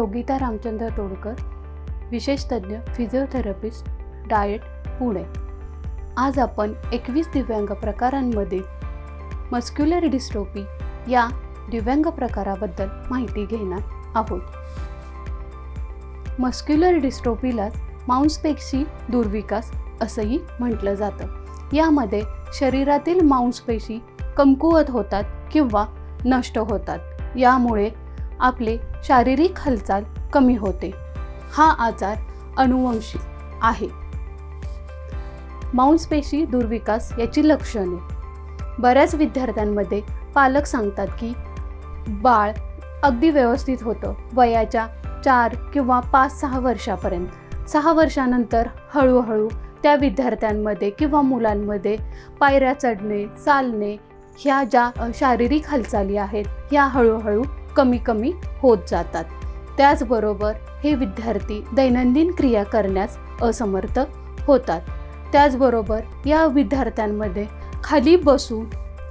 योगिता रामचंद्र तोडकर, विशेष तज्ञ physiotherapist, diet, Pune. आज आपण 21 दिव्यांग प्रकारांमधील मस्क्युलर डिस्ट्रोफी या दिव्यांग प्रकाराबद्दल माहिती घेणार आहोत। मस्क्युलर डिस्ट्रोफीला मांसपेशी दुर्विकास असंही म्हटलं जातं। यामध्ये शरीरातील मांसपेशी कमकुवत होतात किंवा नष्ट होतात। यामुळे आपले शारीरिक हालचाल कमी होते। हा आजार अनुवंशिक आहे। मांसपेशी दुर्विकास याची लक्षणे। बऱ्याच विद्यार्थ्यांमध्ये पालक सांगतात की बाळ अगदी व्यवस्थित होतं वयाच्या 4 किंवा 5-6 वर्षापर्यंत। 6 वर्षानंतर हळूहळू त्या विद्यार्थ्यांमध्ये किंवा मुलांमध्ये पायऱ्या चढणे, चालणे ह्या ज्या शारीरिक हालचाली आहेत ह्या हळूहळू कमी होत जातात। त्याचबरोबर हे विद्यार्थी दैनंदिन क्रिया करण्यास असमर्थ होतात। त्याचबरोबर या विद्यार्थ्यांमध्ये खाली बसून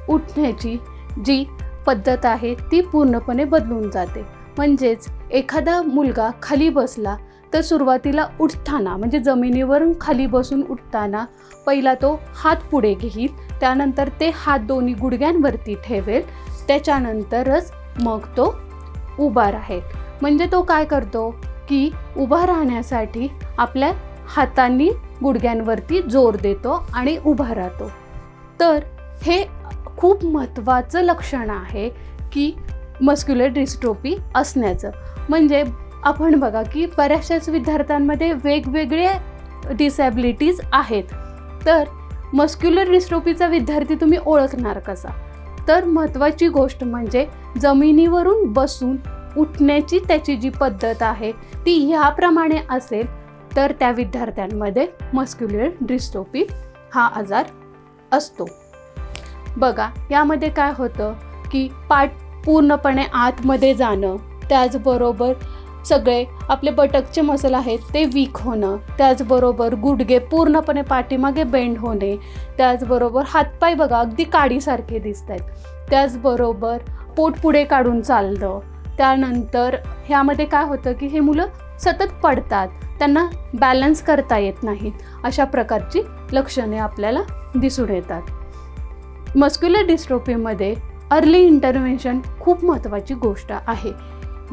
उठण्याची जी पद्धत आहे ती पूर्णपणे बदलून जाते। म्हणजेच एखादा मुलगा खाली बसला तर सुरुवातीला उठताना म्हणजे जमिनीवरून खाली बसून उठताना पहिला तो हात पुढे घेईल, त्यानंतर ते हात दोन्ही गुडघ्यांवरती ठेवेल, त्याच्यानंतरच मग तो उभा राहील। म्हणजे तो काय करतो की उभा राहण्यासाठी आपल्या हातांनी गुडघ्यांवरती जोर देतो आणि उभा राहतो। तर हे खूप महत्त्वाचं लक्षण आहे की मस्क्युलर डिस्ट्रोफी असण्याचं। म्हणजे आपण बघा की बऱ्याचशाच विद्यार्थ्यांमध्ये वेगवेगळे डिसॅबिलिटीज आहेत। तर मस्क्युलर डिस्ट्रोफीचा विद्यार्थी तुम्ही ओळखणार कसा? तर महत्त्वाची गोष्ट म्हणजे जमिनीवरून बसून उठण्याची त्याची जी पद्धत आहे ती ह्याप्रमाणे असेल तर त्या विद्यार्थ्यांमध्ये मस्क्युलर डिस्ट्रोफी हा आजार असतो। बघा यामध्ये काय होतं की पाठ पूर्णपणे आतमध्ये जाणं, त्याचबरोबर सगळे आपले बटकचे मसल आहेत ते वीक होणं, त्याचबरोबर गुडघे पूर्णपणे पाठीमागे बेंड होणे, त्याचबरोबर हातपाय बघा अगदी काडीसारखे दिसत आहेत, त्याचबरोबर पोट पुढे काढून चालणं। त्यानंतर ह्यामध्ये काय होतं की हे मुलं सतत पडतात, त्यांना बॅलन्स करता येत नाहीत, अशा प्रकारची लक्षणे आपल्याला दिसून येतात। मस्क्युलर डिस्ट्रोफीमध्ये अर्ली इंटरव्हेन्शन खूप महत्त्वाची गोष्ट आहे।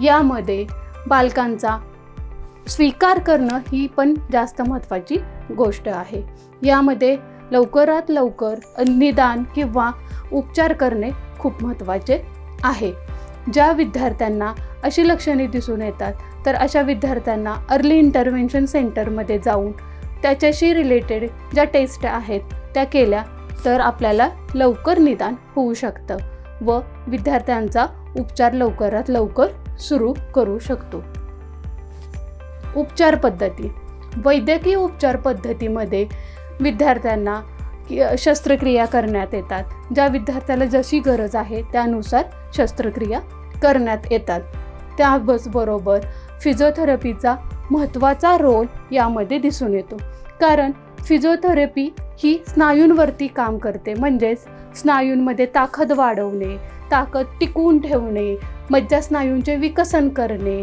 यामध्ये बालकांचा स्वीकार करणं ही पण जास्त महत्त्वाची गोष्ट आहे। यामध्ये लवकरात लवकर निदान किंवा उपचार करणे खूप महत्त्वाचे आहे। ज्या विद्यार्थ्यांना अशी लक्षणे दिसून येतात तर अशा विद्यार्थ्यांना अर्ली इंटरव्हेन्शन सेंटरमध्ये जाऊन त्याच्याशी रिलेटेड ज्या टेस्ट आहेत त्या केल्या तर आपल्याला लवकर निदान होऊ शकतं व विद्यार्थ्यांचा उपचार लवकरात लवकर सुरू करू शकतो। उपचार पद्धती। वैद्यकीय उपचार पद्धतीमध्ये विद्यार्थ्यांना शस्त्रक्रिया करण्यात येतात। ज्या विद्यार्थ्याला जशी गरज आहे त्यानुसार शस्त्रक्रिया करण्यात येतात। त्याचबरोबर फिजिओथेरपीचा महत्त्वाचा रोल यामध्ये दिसून येतो, कारण फिजिओथेरपी ही स्नायूंवरती काम करते। म्हणजेच स्नायूंमध्ये ताकद वाढवणे, ताकद टिकवून ठेवणे, मज्जास्नायूंचे विकसन करणे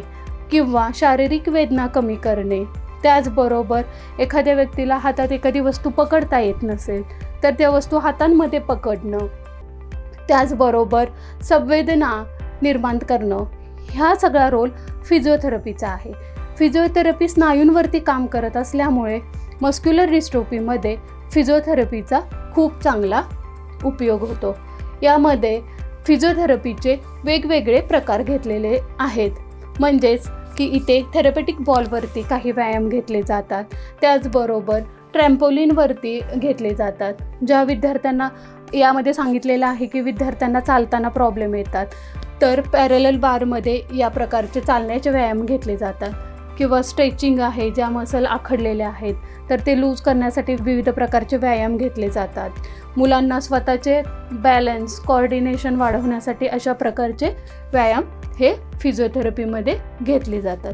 किंवा शारीरिक वेदना कमी करणे। त्याचबरोबर एखाद्या व्यक्तीला हातात एखादी वस्तू पकडता येत नसेल तर त्या वस्तू हातांमध्ये पकडणं, त्याचबरोबर संवेदना निर्माण करणं, ह्या सगळा रोल फिजिओथेरपीचा आहे। फिजिओथेरपी स्नायूंवरती काम करत असल्यामुळे मस्क्युलर डिस्ट्रोफीमध्ये फिजिओथेरपीचा खूप चांगला उपयोग होतो। यामध्ये फिजिओथेरपीचे वेगवेगळे प्रकार घेतलेले आहेत। म्हणजेच की इथे थेरपेटिक बॉलवरती काही व्यायाम घेतले जातात, त्याचबरोबर ट्रॅम्पोलिनवरती घेतले जातात। ज्या विद्यार्थ्यांना यामध्ये सांगितलेलं आहे की विद्यार्थ्यांना चालताना प्रॉब्लेम येतात तर पॅरलल बारमध्ये या प्रकारचे चालण्याचे व्यायाम घेतले जातात, किंवा स्ट्रेचिंग आहे, ज्या मसल आखडलेले आहेत तर ते लूज करण्यासाठी विविध प्रकारचे व्यायाम घेतले जातात। मुलांना स्वतःचे बॅलन्स कोऑर्डिनेशन वाढवण्यासाठी अशा प्रकारचे व्यायाम हे फिजिओथेरपीमध्ये घेतले जातात।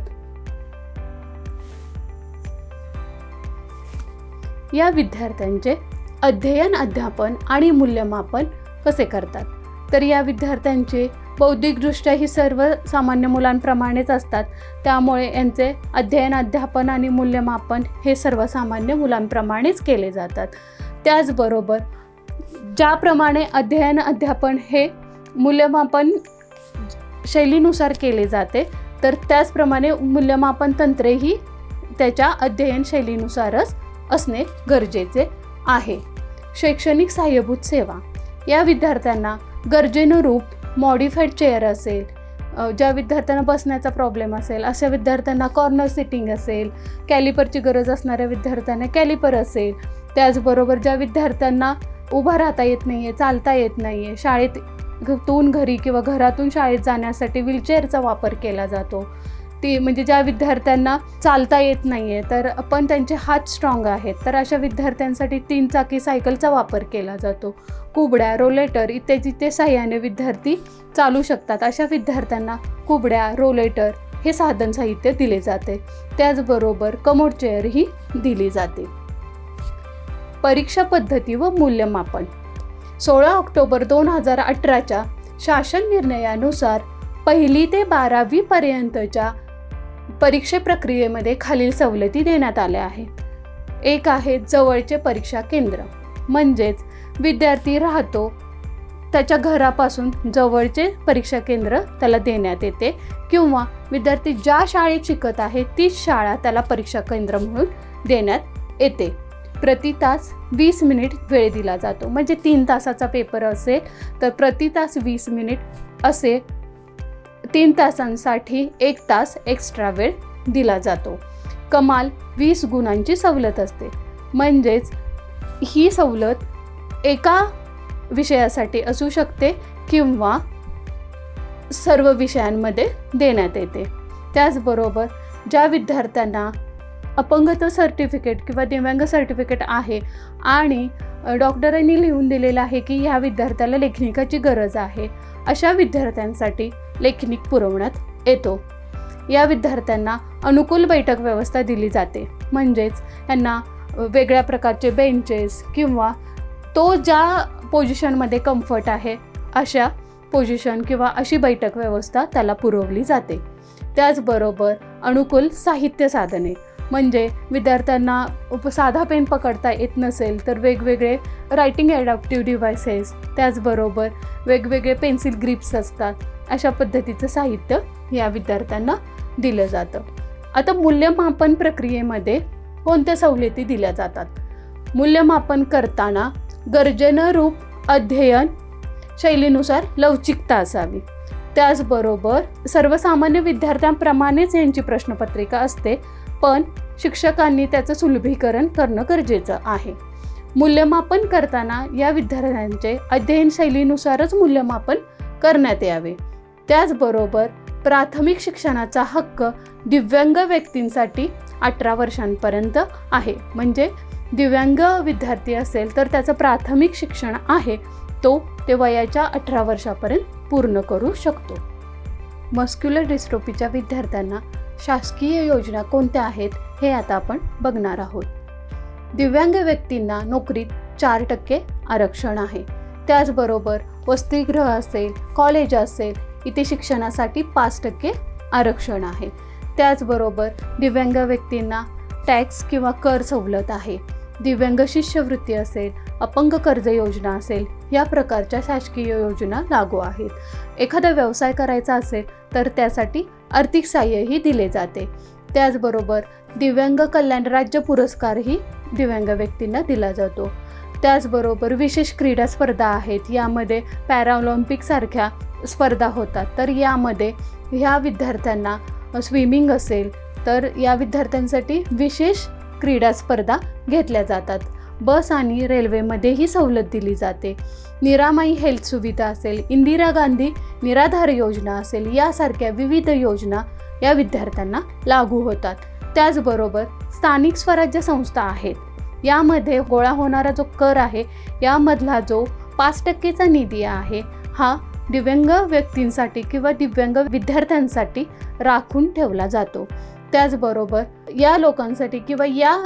या विद्यार्थ्यांचे अध्ययन, अध्यापन आणि मूल्यमापन कसे करतात? तर या विद्यार्थ्यांचे बौद्धिकदृष्ट्या ही सर्व सामान्य मुलांप्रमाणेच असतात, त्यामुळे यांचे अध्ययन, अध्यापन आणि मूल्यमापन हे सर्वसामान्य मुलांप्रमाणेच केले जातात. त्याचबरोबर ज्याप्रमाणे अध्ययन, अध्यापन हे मूल्यमापन शैलीनुसार केले जाते, तर त्याचप्रमाणे मूल्यमापन तंत्रेही त्याच्या अध्ययन शैलीनुसारच असणे गरजेचे आहे. शैक्षणिक सहाय्यभूत सेवा. या विद्यार्थ्यांना गरजेनुरूप मॉडिफाईड चेअर असेल, ज्या विद्यार्थ्यांना बसण्याचा प्रॉब्लेम असेल अशा विद्यार्थ्यांना कॉर्नर सिटिंग असेल, कॅलिपरची गरज असणाऱ्या विद्यार्थ्यांना कॅलिपर असेल, त्याचबरोबर ज्या विद्यार्थ्यांना उभं राहता येत नाही आहे, चालता येत नाही आहे, शाळेतून घरी किंवा घरातून शाळेत जाण्यासाठी व्हीलचेअरचा वापर केला जातो, ती म्हणजे ज्या विद्यार्थ्यांना चालता येत नाही आहे तर पण त्यांचे हात स्ट्रॉंग आहेत, तर अशा विद्यार्थ्यांसाठी 3 चाकी सायकलचा वापर केला जातो. कुबड्या, रोलेटर इत्यादीच्या साहाय्याने विद्यार्थी चालू शकतात. अशा विद्यार्थ्यांना कुबड्या, रोलेटर हे साधन साहित्य दिले जाते. त्याचबरोबर कमोड चेअर ही दिली जाते. परीक्षा पद्धती व मूल्यमापन. 16 ऑक्टोबर 2018च्या शासन निर्णयानुसार 1ली ते 12वी पर्यंतच्या परीक्षा प्रक्रियेमध्ये खालील सवलती देण्यात आल्या आहेत. एक आहे जवळचे परीक्षा केंद्र, म्हणजेच विद्यार्थी राहतो त्याच्या घरापासून जवळचे परीक्षा केंद्र त्याला देण्यात येते, किंवा विद्यार्थी ज्या शाळेत शिकत आहे तीच शाळा त्याला परीक्षा केंद्र म्हणून देण्यात येते. प्रति तास 20 मिनिट वेळ दिला जातो, म्हणजे 3 तासाचा पेपर असेल तर प्रति तास 20 मिनिट असे 3 तासांसाठी 1 तास एक्स्ट्रा वेळ दिला जातो. कमाल 20 गुणांची सवलत असते, म्हणजेच ही सवलत एका विषयासाठी असू शकते किंवा सर्व विषयांमध्ये देण्यात येते. त्याचबरोबर ज्या विद्यार्थ्यांना अपंगत्व सर्टिफिकेट किंवा दिव्यांग सर्टिफिकेट आहे आणि डॉक्टरांनी लिहून दिलेलं आहे की ह्या विद्यार्थ्याला लेखनिकाची गरज आहे, अशा विद्यार्थ्यांसाठी लेखनिक पुरवण्यात येतो. या विद्यार्थ्यांना अनुकूल बैठक व्यवस्था दिली जाते, म्हणजेच यांना वेगळ्या प्रकारचे बेंचेस किंवा तो ज्या पोझिशनमध्ये कम्फर्ट आहे अशा पोझिशन किंवा अशी बैठक व्यवस्था त्याला पुरवली जाते. त्याचबरोबर अनुकूल साहित्य साधने, म्हणजे विद्यार्थ्यांना साधा पेन पकडता येत नसेल तर वेगवेगळे रायटिंग ॲडॅप्टिव्ह डिव्हायसेस, त्याचबरोबर वेगवेगळे पेन्सिल ग्रिप्स असतात, अशा पद्धतीचं साहित्य या विद्यार्थ्यांना दिलं जातं. आता मूल्यमापन प्रक्रियेमध्ये कोणत्या सवलती दिल्या जातात? मूल्यमापन करताना गरजेनुरूप अध्ययन शैलीनुसार लवचिकता असावी. त्याचबरोबर सर्वसामान्य विद्यार्थ्यांप्रमाणेच यांची प्रश्नपत्रिका असते, पण शिक्षकांनी त्याचं सुलभीकरण करणं गरजेचं आहे. मूल्यमापन करताना या विद्यार्थ्यांचे अध्ययन शैलीनुसारच मूल्यमापन करण्यात यावे. त्याचबरोबर प्राथमिक शिक्षणाचा हक्क दिव्यांग व्यक्तींसाठी 18 वर्षांपर्यंत आहे, म्हणजे दिव्यांग विद्यार्थी असेल तर त्याचं प्राथमिक शिक्षण आहे ते वयाच्या 18 वर्षापर्यंत पूर्ण करू शकतो. मस्क्युलर डिस्ट्रोफीच्या विद्यार्थ्यांना शासकीय योजना कोणत्या आहेत हे आता आपण बघणार आहोत. दिव्यांग व्यक्तींना नोकरीत 4% आरक्षण आहे. त्याचबरोबर वसतिगृह असेल, कॉलेज असेल, इथे शिक्षणासाठी 5% आरक्षण आहे. त्याचबरोबर दिव्यांग व्यक्तींना टॅक्स किंवा कर सवलत आहे. दिव्यांग शिष्यवृत्ती असेल, अपंग कर्ज योजना असेल, या प्रकारच्या शासकीय योजना लागू आहेत. एखादा व्यवसाय करायचा असेल तर त्यासाठी आर्थिक सहाय्यही दिले जाते. त्याचबरोबर दिव्यांग कल्याण राज्य पुरस्कारही दिव्यांग व्यक्तींना दिला जातो. त्याचबरोबर विशेष क्रीडा स्पर्धा आहेत, यामध्ये पॅराऑलिम्पिकसारख्या स्पर्धा होतात, तर यामध्ये ह्या विद्यार्थ्यांना स्विमिंग असेल तर या विद्यार्थ्यांसाठी विशेष क्रीडा स्पर्धा घेतल्या जातात. बस आणि रेल्वेमध्येही सवलत दिली जाते. निरामयी हेल्थ सुविधा असेल, इंदिरा गांधी निराधार योजना असेल, यासारख्या विविध योजना या विद्यार्थ्यांना लागू होतात. त्याचबरोबर स्थानिक स्वराज्य संस्था आहेत, यामध्ये गोळा होणारा जो कर आहे यामधला जो 5%चा निधी आहे हा दिव्यांग व्यक्तींसाठी किंवा दिव्यांग विद्यार्थ्यांसाठी राखून ठेवला जातो. त्याचबरोबर या लोकांसाठी किंवा या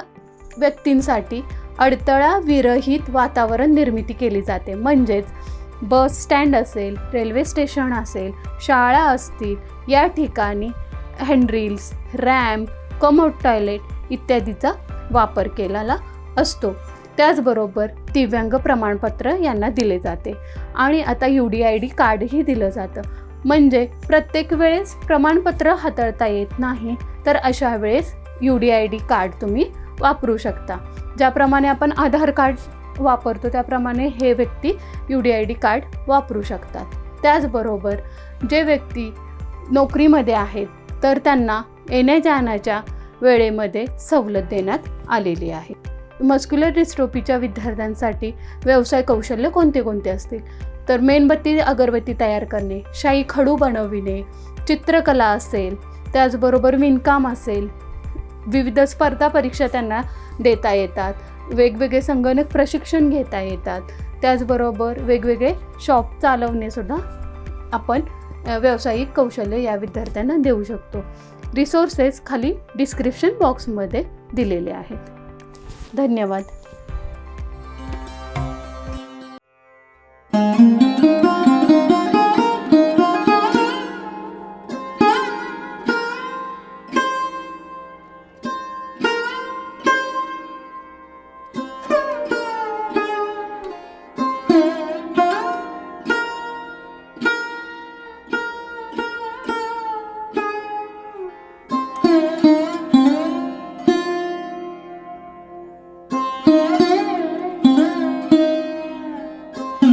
व्यक्तींसाठी अडथळा विरहित वातावरण निर्मिती केली जाते, म्हणजेच बस स्टँड असेल, रेल्वे स्टेशन असेल, शाळा असतील, या ठिकाणी हँडरील्स, रॅम्प, कमोड टॉयलेट इत्यादीचा वापर केलेला असतो. त्याचबरोबर दिव्यांग प्रमाणपत्र यांना दिले जाते आणि आता UDID कार्डही दिलं जातं. म्हणजे प्रत्येक वेळेस प्रमाणपत्र हाताळता येत नाही, तर अशा वेळेस UDID कार्ड तुम्ही वापरू शकता. ज्याप्रमाणे आपण आधार कार्ड वापरतो त्याप्रमाणे हे व्यक्ती UDID कार्ड वापरू शकतात. त्याचबरोबर जे व्यक्ती नोकरीमध्ये आहेत तर त्यांना येण्या जाण्याच्या वेळेमध्ये सवलत देण्यात आलेली आहे. मस्क्युलर डिस्ट्रोफीच्या विद्यार्थ्यांसाठी व्यवसाय कौशल्य कोणते कोणते असतील, तर मेणबत्ती अगरबत्ती तयार करणे, शाई खडू बनविणे, चित्रकला असेल, त्याचबरोबर विणकाम असेल, विविध स्पर्धा परीक्षा त्यांना देता येतात, वेगवेगळे संगणक प्रशिक्षण घेता येतात. त्याचबरोबर वेगवेगळे शॉप चालवणेसुद्धा आपण व्यावसायिक कौशल्य या विद्यार्थ्यांना देऊ शकतो. रिसोर्सेस खाली डिस्क्रिप्शन बॉक्समध्ये दिलेले आहेत. धन्यवाद.